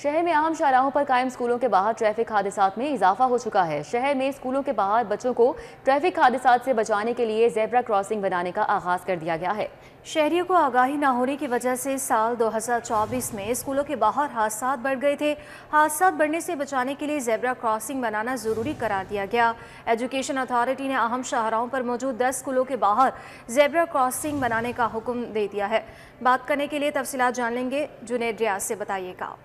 शहर में अहम शाहराहों पर कायम स्कूलों के बाहर ट्रैफिक हादसात में इजाफा हो चुका है। शहर में स्कूलों के बाहर बच्चों को ट्रैफिक हादसात से बचाने के लिए जेब्रा क्रॉसिंग बनाने का आगाज कर दिया गया है। शहरियों को आगाही न होने की वजह से साल 2024 में स्कूलों के बाहर हादसात बढ़ गए थे। हादसात बढ़ने से बचाने के लिए जेब्रा क्रॉसिंग बनाना ज़रूरी करार दिया गया। एजुकेशन अथॉरिटी ने अहम शाहराहों पर मौजूद 10 स्कूलों के बाहर जेब्रा क्रॉसिंग बनाने का हुक्म दे दिया है। बात करने के लिए तफसीलात जान लेंगे, जुनैद रियाज से बताइएगा।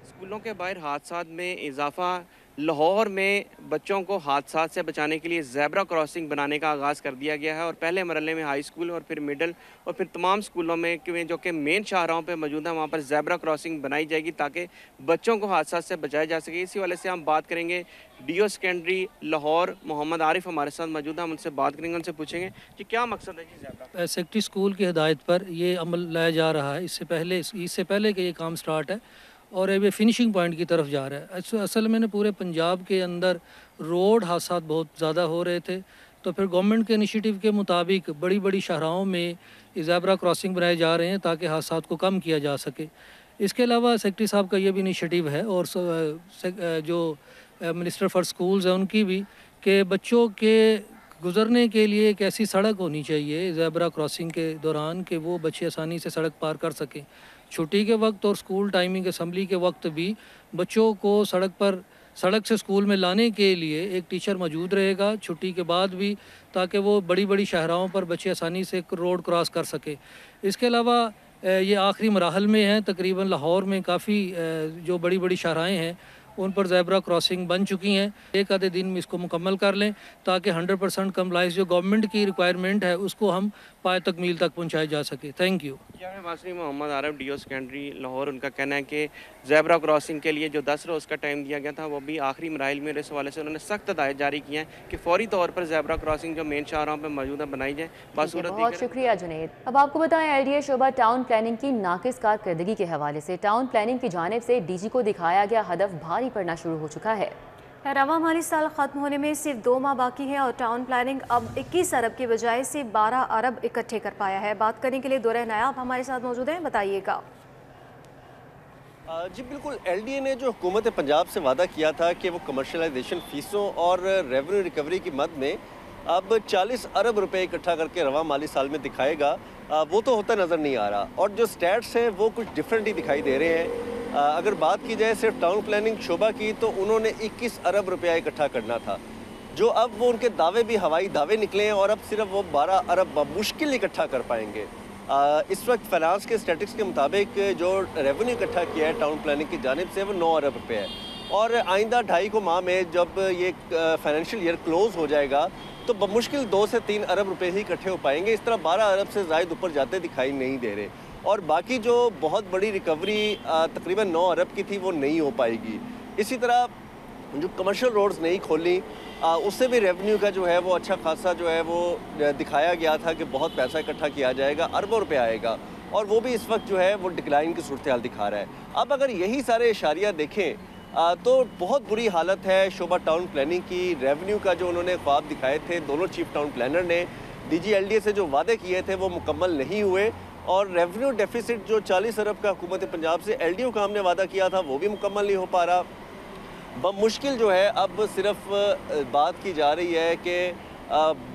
स्कूलों के बाहर हादसात में इजाफा। लाहौर में बच्चों को हादसात से बचाने के लिए ज़ेब्रा क्रॉसिंग बनाने का आगाज़ कर दिया गया है और पहले मरहले में हाई स्कूल और फिर मिडल और फिर तमाम स्कूलों में जो कि मेन शाहराहों पे मौजूद है वहाँ पर ज़ेब्रा क्रॉसिंग बनाई जाएगी ताकि बच्चों को हादसात से बचाया जा सके। इसी वाले से हम बात करेंगे डीओ सेकेंडरी लाहौर मोहम्मद आरिफ हमारे साथ मौजूद है, हम उनसे बात करेंगे, उनसे पूछेंगे कि क्या मकसद है जी ज़ेब्रा। सेक्रेटरी स्कूल की हिदायत पर ये अमल लाया जा रहा है। इससे पहले कि ये काम स्टार्ट है और ये फिनिशिंग पॉइंट की तरफ जा रहा है। असल में पूरे पंजाब के अंदर रोड हादसा बहुत ज़्यादा हो रहे थे, तो फिर गवर्नमेंट के इनिशिएटिव के मुताबिक बड़ी बड़ी शाहराहों में ज़ेब्रा क्रॉसिंग बनाए जा रहे हैं ताकि हादसा को कम किया जा सके। इसके अलावा सेक्रेटरी साहब का ये भी इनिशिएटिव है और जो मिनिस्टर फॉर स्कूल्स है उनकी भी, कि बच्चों के गुज़रने के लिए एक ऐसी सड़क होनी चाहिए ज़ेब्रा क्रॉसिंग के दौरान कि वो बच्चे आसानी से सड़क पार कर सकें। छुट्टी के वक्त और स्कूल टाइमिंग असम्बली के वक्त भी बच्चों को सड़क से स्कूल में लाने के लिए एक टीचर मौजूद रहेगा छुट्टी के बाद भी, ताकि वो बड़ी बड़ी शाहराहों पर बच्चे आसानी से रोड क्रॉस कर सके। इसके अलावा ये आखिरी मराहल में हैं, तकरीबन लाहौर में काफ़ी जो बड़ी बड़ी शाहराएँ हैं उन पर ज़ेब्रा क्रॉसिंग बन चुकी हैं। एक आधे दिन में इसको मुकम्मल कर लें ताकि 100% कम्प्लाइंस जो गवर्नमेंट की रिक्वायरमेंट है उसको हम पाए तकमील तक पहुंचाया जा सके। Thank you. Wasni Mohammad Arif DO secondary Lahore, उनका कहना है कि ज़ेब्रा क्रॉसिंग के लिए जो 10 रोज़ का टाइम दिया गया था वो भी आखिरी मराइल में, इस हवाले से उन्होंने सख्त हदायत जारी की हैं कि फौरी तौर पर ज़ेब्रा क्रॉसिंग जो मेन शाहराहों पर मौजूद है बनाई जाए। बहुत शुक्रिया जुनैद। अब आपको बताएं, एलडीए शोबा टाउन प्लानिंग की नाकिस कारकर्दगी के हवाले से टाउन प्लानिंग की जानिब से डीजी को दिखाया गया हदफ भारी पड़ना शुरू हो चुका है। रवा माली साल ख़त्म होने में सिर्फ 2 माह बाकी है और टाउन प्लानिंग अब 21 अरब की बजाय से 12 अरब इकट्ठे कर पाया है। बात करने के लिए दुर्र नायाब हमारे साथ मौजूद हैं, बताइएगा। जी बिल्कुल, एलडीए ने जो हुकूमत पंजाब से वादा किया था कि वो कमर्शलाइजेशन फीसों और रेवेन्यू रिकवरी की मद में अब 40 अरब रुपए इकट्ठा करके रवा माली साल में दिखाएगा, वो तो होता नज़र नहीं आ रहा और जो स्टैट्स हैं वो कुछ डिफरेंट ही दिखाई दे रहे हैं। अगर बात की जाए सिर्फ टाउन प्लानिंग शोबा की तो उन्होंने 21 अरब रुपया इकट्ठा करना था, जो अब वो उनके दावे भी हवाई दावे निकले हैं और अब सिर्फ वो 12 अरब मुश्किल इकट्ठा कर पाएंगे। इस वक्त फाइनेंस के स्टैटिक्स के मुताबिक जो रेवेन्यू इकट्ठा किया है टाउन प्लानिंग की जानिब से वो 9 अरब रुपये है और आइंदा 2.5 माह में जब ये फाइनेंशियल ईयर क्लोज हो जाएगा तो बमुश्किल 2 से 3 अरब रुपये ही इकट्ठे हो पाएंगे। इस तरह 12 अरब से ज़ायद ऊपर जाते दिखाई नहीं दे रहे और बाकी जो बहुत बड़ी रिकवरी तकरीबन 9 अरब की थी वो नहीं हो पाएगी। इसी तरह जो कमर्शियल रोड्स नहीं खोली उससे भी रेवेन्यू का जो है वो अच्छा खासा जो है वो दिखाया गया था कि बहुत पैसा इकट्ठा किया जाएगा, अरबों रुपये आएगा और वो भी इस वक्त जो है वो डिक्लाइन की सूरत हाल दिखा रहा है। अब अगर यही सारे इशारिया देखें तो बहुत बुरी हालत है शोबा टाउन प्लानिंग की। रेवेन्यू का जो उन्होंने ख्वाब दिखाए थे दोनों चीफ टाउन प्लानर ने, डीजी एलडीए से जो वादे किए थे वो मुकम्मल नहीं हुए और रेवेन्यू डेफिसिट जो 40 अरब का हुकूमत पंजाब से एलडीओ का हमने वादा किया था वो भी मुकम्मल नहीं हो पा रहा। बमुश्किल जो है अब सिर्फ बात की जा रही है कि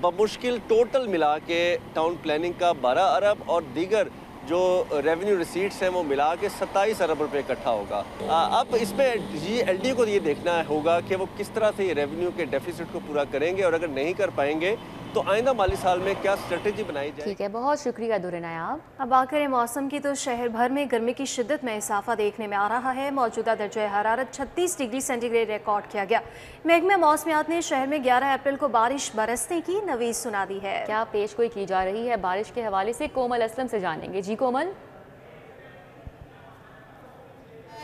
बमुश्किल टोटल मिला के टाउन प्लानिंग का 12 अरब और दीगर जो रेवेन्यू रिसीट्स हैं वो मिला के 27 अरब रुपये इकट्ठा होगा। अब इसमें एलडीए को ये देखना होगा कि वो किस तरह से ये रेवेन्यू के डेफिसिट को पूरा करेंगे और अगर नहीं कर पाएंगे तो आइंदा माली साल में क्या स्ट्रेटेजी बनाई जाए। ठीक है, बहुत शुक्रिया दुर्र नायाब। अब आकर मौसम की, तो शहर भर में गर्मी की शिद्दत में इजाफा देखने में आ रहा है। मौजूदा दर्जा हरारत 36 डिग्री सेंटीग्रेड रिकॉर्ड किया गया। महकमे मौसमियात ने शहर में 11 अप्रैल को बारिश बरसने की नवीज सुना दी है। क्या पेश गोई की जा रही है बारिश के हवाले से? कोमल असलम से जानेंगे। जी कोमल।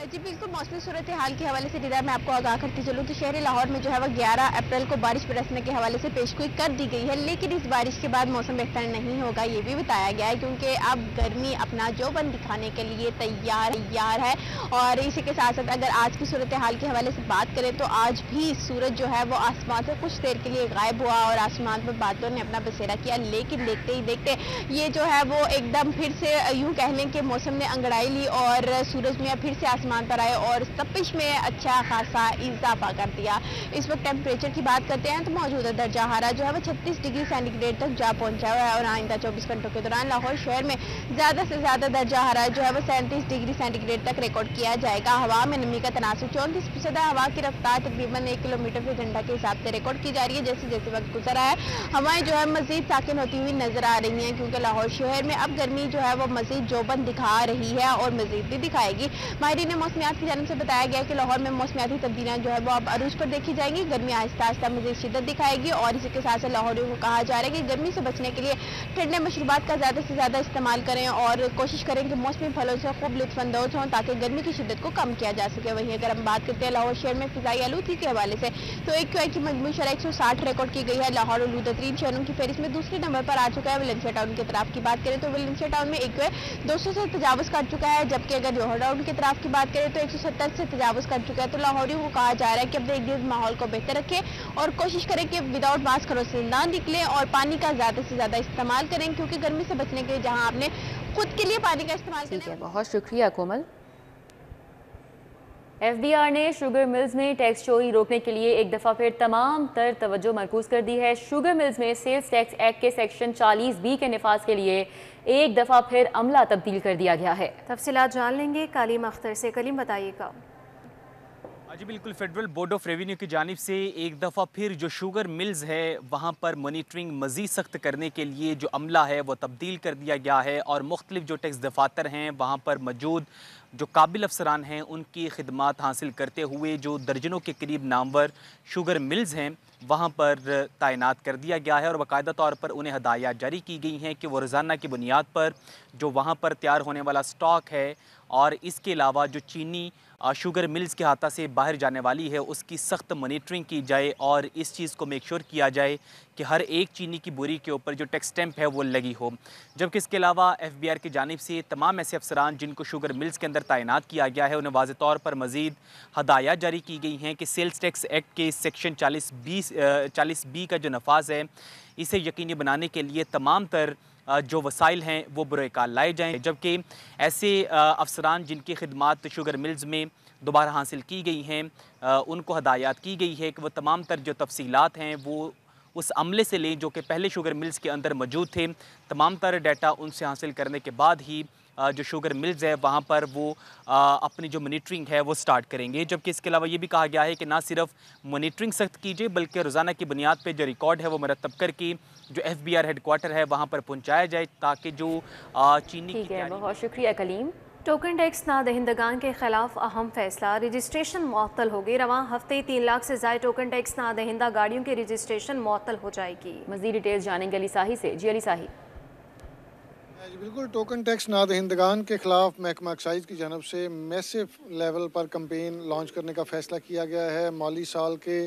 जी बिल्कुल, मौसमी सूरत हाल के हवाले से दीदार मैं आपको आगाह करती चलूँ तो शहर लाहौर में जो है वह 11 अप्रैल को बारिश बरसने के हवाले से पेशगोई कर दी गई है, लेकिन इस बारिश के बाद मौसम बेहतर नहीं होगा ये भी बताया गया है, क्योंकि अब गर्मी अपना जोबन दिखाने के लिए तैयार है। और इसी के साथ साथ अगर आज की सूरत हाल के हवाले से बात करें तो आज भी सूरज जो है वो आसमान से कुछ देर के लिए गायब हुआ और आसमान पर बादलों ने अपना बसेरा किया, लेकिन देखते ही देखते ये जो है वो एकदम फिर से यूँ कह लें कि मौसम ने अंगड़ाई ली और सूरज में फिर से आसमान पर आए और तपिश में अच्छा खासा इजाफा कर दिया। इस वक्त टेम्परेचर की बात करते हैं तो मौजूदा दर्जा हरारा जो है वो 36 डिग्री सेंटीग्रेड तक जा पहुंचा हुआ है और आइंदा 24 घंटों के दौरान लाहौर शहर में ज़्यादा से ज़्यादा दर्जा हरारा जो है वो 37 डिग्री सेंटीग्रेड तक रिकॉर्ड किया जाएगा। हवा में नमी का तनासुब 34% है। हवा की रफ्तार तकरीबन 1 किलोमीटर प्रति घंटा के हिसाब से रिकॉर्ड की जा रही है। जैसे जैसे वक्त गुजर रहा है हवाएं जो है मजीद साकिन होती हुई नजर आ रही हैं, क्योंकि लाहौर शहर में अब गर्मी जो है वो मजीद जोबन दिखा रही है और मजीद भी दिखाएगी। माहिरीन मौसमियात की जानिब से बताया गया कि लाहौर में मौसमियाती तब्दीलियां जो है वो अब अरूज पर देखी जाएंगी। गर्मी आहिस्ता आहिस्ता मजीद शिद्दत दिखाएगी और इसी के साथ साथ लाहौरियों को कहा जा रहा है कि गर्मी से बचने के लिए ठंडे मशरूबात का ज़्यादा से ज़्यादा इस्तेमाल करें और कोशिश करें कि मौसमी फलों से खूब लुत्फानंदोज हों ताकि गर्मी की शिद्दत को कम किया जा सके। वहीं अगर हम बात करते हैं लाहौर शहर में फिजाई आलूदगी के हवाले से तो AQI की मजमूई शरह 160 रिकॉर्ड की गई है। लाहौर आलूदा तरीन शहरों की फहरिस्त में दूसरे नंबर पर आ चुका है। वलेंसिया टाउन की तरफ की बात करें तो वलेंसिया टाउन में AQI 200 से तजावज़ कर चुका है, जबकि अगर जोहर टाउन की तरफ की बात करें तो 170 से तजावज़ कर चुका है। तो लाहौरियों को कहा जा रहा है कि अपने इर्द गिर्द माहौल को बेहतर रखें और कोशिश करें कि विदाउट मास्क घरों से ना निकलें और पानी का ज़्यादा से ज़्यादा इस्तेमाल करें, क्योंकि गर्मी से बचने के लिए जहाँ आपने खुद के लिए पानी का इस्तेमाल ठीक है, बहुत शुक्रिया कोमल। FBR ने शुगर मिल्स में टैक्स चोरी रोकने के लिए एक दफ़ा फिर तमाम तर तवज्जो मरकूज़ कर दी है। शुगर मिल्स में सेल्स टैक्स एक्ट के सेक्शन 40B के नफाज के लिए एक दफ़ा फिर अमला तब्दील कर दिया गया है। तफसीलात जान लेंगे कलीम अख्तर से। कलीम बताइएगा। जी बिल्कुल, फेडरल बोर्ड ऑफ रेवेन्यू की जानिब से एक दफ़ा फिर जो शुगर मिल्स है वहाँ पर मॉनिटरिंग मज़ीद सख्त करने के लिए जो अमला है वो तब्दील कर दिया गया है और मुख्तलिफ जो टैक्स दफातर हैं वहाँ पर मौजूद जो काबिल अफसरान हैं उनकी खिदमात हासिल करते हुए जो दर्जनों के करीब नामवर शुगर मिल्स हैं वहाँ पर तैनात कर दिया गया है और बाकायदा तौर पर उन्हें हदायत जारी की गई हैं कि वो रोज़ाना की बुनियाद पर जो वहाँ पर तैयार होने वाला स्टॉक है और इसके अलावा जो चीनी शुगर मिल्स के हाथा से बाहर जाने वाली है उसकी सख्त मॉनिटरिंग की जाए और इस चीज़ को मेक श्योर किया जाए कि हर एक चीनी की बोरी के ऊपर जो टैक्स स्टैंप है वो लगी हो। जबकि इसके अलावा FBR की जानिब से तमाम ऐसे अफसरान जिनको शुगर मिल्स के अंदर तैनात किया गया है उन्हें वाज़ेह तौर पर मज़ीद हदायत जारी की गई हैं कि सेल्स टैक्स एक्ट के सेक्शन 40B का जो नफाज है इसे यकीनी बनाने के लिए तमाम तर जो वसाइल हैं वो बुरेकार लाए जाएँ। जबकि ऐसे अफसरान जिनकी खिदमात शुगर मिल्स में दोबारा हासिल की गई हैं उनको हदायत की गई है कि वो तमाम तर जो तफसीलात हैं वो उस अमले से लें जो कि पहले शुगर मिल्स के अंदर मौजूद थे। तमाम तर डाटा उनसे हासिल करने के बाद ही जो शुगर मिल्स है वहाँ पर वो अपनी जो मॉनिटरिंग है वो स्टार्ट करेंगे। जबकि इसके अलावा ये भी कहा गया है कि ना सिर्फ मॉनिटरिंग सख्त कीजिए बल्कि रोज़ाना की बुनियाद पे जो रिकॉर्ड है वो मरतब करके जो FBR हेडक्वार्टर है वहाँ पर पहुँचाया जाए ताकि जो चीनी ठीक है, बहुत शुक्रिया कलीम। टोकन टैक्स ना दहिंदगान के खिलाफ अहम फैसला, रजिस्ट्रेशन मुअत्तल होगी। रवां हफ्ते 3 लाख से ज़ायद टोकन टैक्स ना दहिंदा गाड़ियों की रजिस्ट्रेशन मुअत्तल हो जाएगी। मज़ीद डिटेल्स जानेंगे अली साही से। जी अली साही। जी बिल्कुल, टोकन टैक्स नादहिंदगान के खिलाफ महकमा एक्साइज की जानब से मैसिव लेवल पर कंपेन लॉन्च करने का फ़ैसला किया गया है। माली साल के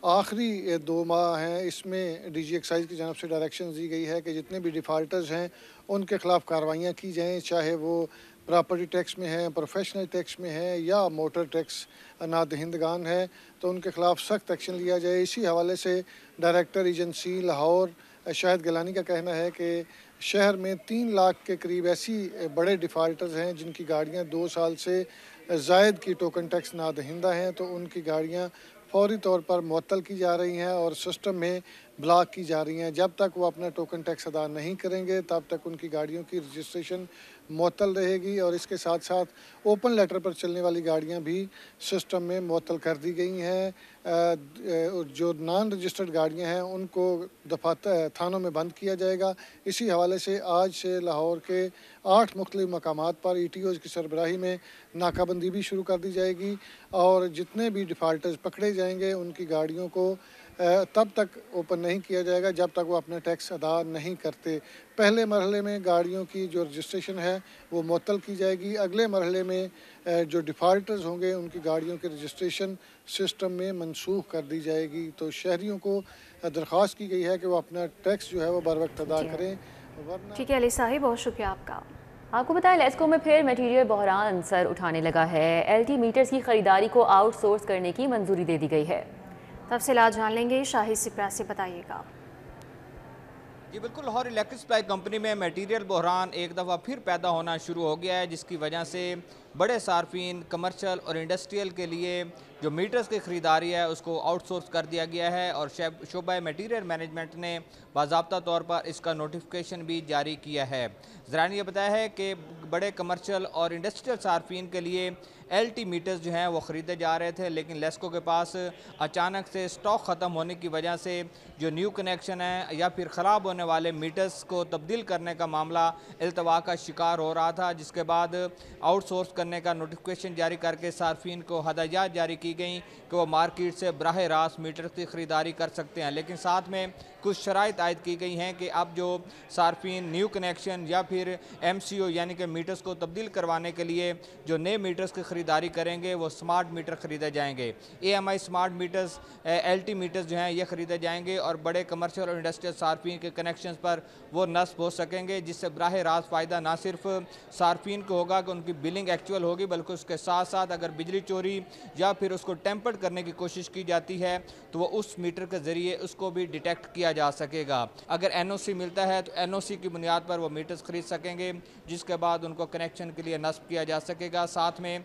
आखिरी 2 माह हैं, इसमें DG एक्साइज की जानब से डायरेक्शन दी गई है कि जितने भी डिफ़ाल्टर्स हैं उनके खिलाफ कार्रवाइयाँ की जाएँ, चाहे वो प्रॉपर्टी टैक्स में है, प्रोफेशनल टैक्स में है या मोटर टैक्स नादहिंदगान है, तो उनके खिलाफ सख्त एक्शन लिया जाए। इसी हवाले से डायरेक्टर एजेंसी लाहौर शाहिद गिलानी का कहना है कि शहर में 3 लाख के करीब ऐसी बड़े डिफ़ाल्टर्स हैं जिनकी गाड़ियां 2 साल से ज़ायद की टोकन टैक्स नादहिंदा हैं, तो उनकी गाड़ियां फौरी तौर पर मुअत्तल की जा रही हैं और सिस्टम में ब्लॉक की जा रही हैं। जब तक वो अपना टोकन टैक्स अदा नहीं करेंगे तब तक उनकी गाड़ियों की रजिस्ट्रेशन मुअत्तल रहेगी और इसके साथ साथ ओपन लेटर पर चलने वाली गाड़ियां भी सिस्टम में मुअत्तल कर दी गई हैं। जो नॉन रजिस्टर्ड गाड़ियां हैं उनको दफातर थानों में बंद किया जाएगा। इसी हवाले से आज से लाहौर के 8 मुख्तलिफ मकामात पर ETOs की सरबराही में नाकाबंदी भी शुरू कर दी जाएगी और जितने भी डिफ़ाल्टर्स पकड़े जाएंगे उनकी गाड़ियों को तब तक ओपन नहीं किया जाएगा जब तक वो अपना टैक्स अदा नहीं करते। पहले मरहले में गाड़ियों की जो रजिस्ट्रेशन है वो मुअत्तल की जाएगी। अगले मरहले में जो डिफ़ॉल्टर्स होंगे उनकी गाड़ियों की रजिस्ट्रेशन सिस्टम में मनसूख कर दी जाएगी। तो शहरियों को दरख्वास्त की गई है कि वो अपना टैक्स जो है वो बर वक्त अदा करें, वरना। ठीक है अली साहिब, बहुत शुक्रिया आपका। आपको बताएं, लेस्को में फिर मटीरियल बहरान सर उठाने लगा है। एलटी मीटर्स की खरीदारी को आउटसोर्स करने की मंजूरी दे दी गई है। तफसीलात जान लेंगे, शाहिद सिप्रा से बताइएगा। जी बिल्कुल, लाहौर इलेक्ट्रिक सप्लाई कंपनी में मटीरियल बहरान एक दफ़ा फिर पैदा होना शुरू हो गया है, जिसकी वजह से बड़े सार्फिन कमर्शियल और इंडस्ट्रियल के लिए जो मीटर्स की ख़रीदारी है उसको आउटसोर्स कर दिया गया है और शोबा मटीरियल मैनेजमेंट ने बाज़ाब्ता तौर पर इसका नोटिफिकेशन भी जारी किया है। ज़रा ने यह बताया है कि बड़े कमर्शियल और इंडस्ट्रियल सार्फिन के लिए एलटी मीटर्स जो हैं वो ख़रीदे जा रहे थे, लेकिन लेस्को के पास अचानक से स्टॉक ख़त्म होने की वजह से जो न्यू कनेक्शन है या फिर ख़राब होने वाले मीटर्स को तब्दील करने का मामला इल्तवा का शिकार हो रहा था, जिसके बाद आउटसोर्स करने का नोटिफिकेशन जारी करके सार्फिन को हदायत जारी की गई कि वो मार्केट से बराह रास्त मीटर की ख़रीदारी कर सकते हैं। लेकिन साथ में कुछ शराइत आयद की गई हैं कि अब जो सार्फिन न्यू कनेक्शन या फिर MCO यानी कि मीटर्स को तब्दील करवाने के लिए जो नए मीटर्स की ख़रीदारी करेंगे वो स्मार्ट मीटर ख़रीदे जाएंगे। AMI smart meters LT meters जो हैं ये ख़रीदे जाएंगे और बड़े कमर्शियल और इंडस्ट्रियल सार्फिन के कनेक्शंस पर वो नस्ब हो सकेंगे, जिससे बराह रास्त फ़ायदा ना सिर्फ सार्फिन को होगा कि उनकी बिलिंग एक्चुअल होगी, बल्कि उसके साथ साथ अगर बिजली चोरी या फिर उसको टेम्पर्ड करने की कोशिश की जाती है तो वो उस मीटर के ज़रिए उसको भी डिटेक्ट किया जा सकेगा। अगर NOC मिलता है तो NOC की बुनियाद पर वो मीटर्स ख़रीद सकेंगे, जिसके बाद उनको कनेक्शन के लिए नस्ब किया जा सकेगा। साथ में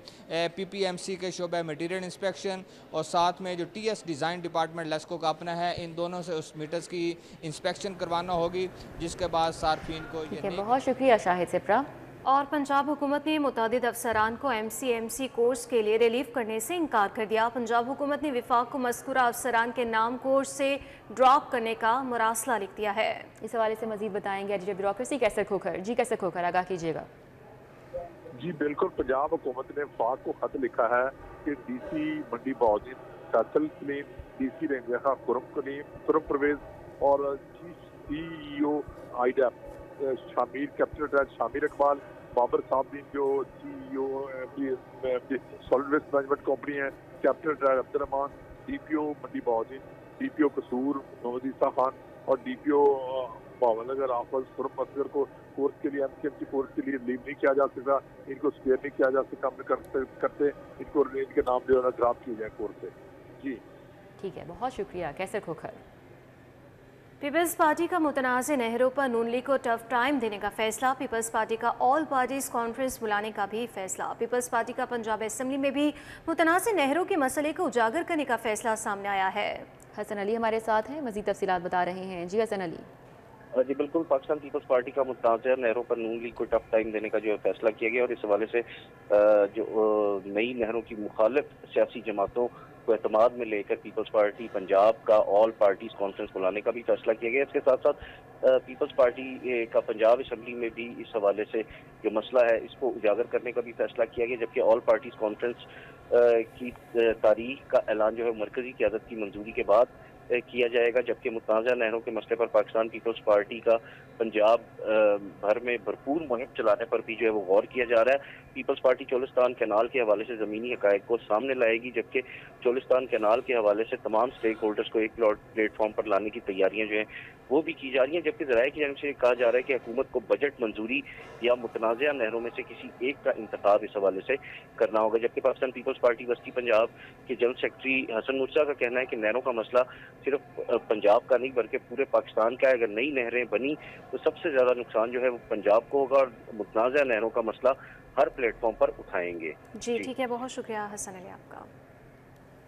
PPMC के शोबा मटीरियल इंस्पेक्शन और साथ में जो TS डिज़ाइन डिपार्टमेंट लेस्को का अपना है, इन दोनों से उस मीटर्स की इंस्पेक्शन करवाना होगी, जिसके बाद सार्फिन को ये। बहुत शुक्रिया शाहिद सिप्रा। और पंजाब हुकूमत ने मुतादिद अफसरान को MCMC कोर्स के लिए रिलीव करने से इनकार कर दिया। पंजाब हुकूमत ने विफाक को मज़कूरा अफसरान के नाम कोर्स से ड्रॉप करने का मुरासला लिख दिया है। इस हवाले से मजीद बताएंगे एडिटर ब्यूरोक्रेसी कैसर खोखर। जी कैसर खोखर, आगाह कीजिएगा। जी बिल्कुल, पंजाब हुकूमत ने वफाक को खत लिखा है कि DC Mandi Bahauddin, Faisal Saleem, DC ranger Khurram Parvez और CEO IDAP शामिर कैप्टन ट्रैक शामिर इकबाल, बाबर साहब जो CEO solid waste management company है, कैप्टन ट्रैक अब्दुलरहमान, DPO मंडी बहाउद्दीन, DPO कसूर मोहम्मद ईसा खान और DPO भावनगर आफज खुरम असगर को कोर्स के लिए MCMC कोर्स के लिए लीव नहीं किया जा सकता, इनको स्पेयर नहीं किया जा सकता। हमने करते इनको इनके नाम जो है ड्रॉप किए जाए कोर्स से। जी ठीक है, बहुत शुक्रिया कैसर खोखर। पीपल्स पार्टी का मुतनाज़ नहरों पर नून लीग को टफ टाइम देने का फैसला। पीपल्स पार्टी का ऑल पार्टीज कॉन्फ्रेंस बुलाने का भी फैसला। पीपल्स पार्टी का पंजाब असेंबली में भी मुतनाज़ नहरों के मसले को उजागर करने का फैसला सामने आया है। हसन अली हमारे साथ हैं, मज़ीद तफसीलात बता रहे हैं। जी हसन अली। जी बिल्कुल, पाकिस्तान पीपल्स पार्टी का मुतनाज़ नहरों पर नून लीग को टफ टाइम देने का जो फैसला किया गया और इस हवाले से जो नई नहरों की मुखालिफ सियासी जमातों को एतमाद में लेकर पीपल्स पार्टी पंजाब का ऑल पार्टीज कॉन्फ्रेंस बुलाने का भी फैसला किया गया। इसके साथ साथ पीपल्स पार्टी का पंजाब असेंबली में भी इस हवाले से जो मसला है इसको उजागर करने का भी फैसला किया गया, जबकि ऑल पार्टीज कॉन्फ्रेंस की तारीख का ऐलान जो है मरकजी क़यादत की मंजूरी के बाद किया जाएगा, जबकि मुतनाज़ा नहरों के मसले पर पाकिस्तान पीपल्स पार्टी का पंजाब भर में भरपूर मुहिम चलाने पर भी जो है वो गौर किया जा रहा है। पीपल्स पार्टी चोलिस्तान कैनाल के हवाले से ज़मीनी हक़ाइक़ को सामने लाएगी, जबकि चोलिस्तान कैनाल के हवाले से तमाम स्टेक होल्डर्स को एक प्लेटफॉर्म पर लाने की तैयारियाँ जो हैं वो भी की जा रही हैं, जबकि ज़राए की जानिब से कहा जा रहा है कि हुकूमत को बजट मंजूरी या मुतनाज़ा नहरों में से किसी एक का इंतखाब इस हवाले से करना होगा। जबकि पाकिस्तान पीपल्स पार्टी वस्ती पंजाब के जनरल सेक्रेटरी हसन मूसा का कहना है कि नहरों का मसला सिर्फ पंजाब का नहीं बल्कि पूरे पाकिस्तान का है। अगर नई नहरें बनी तो सबसे ज़्यादा नुकसान जो है वो पंजाब को होगा और मुतनाज़ा नहरों का मसला हर प्लेटफॉर्म पर उठाएंगे। जी ठीक है, बहुत शुक्रिया हसन अली आपका।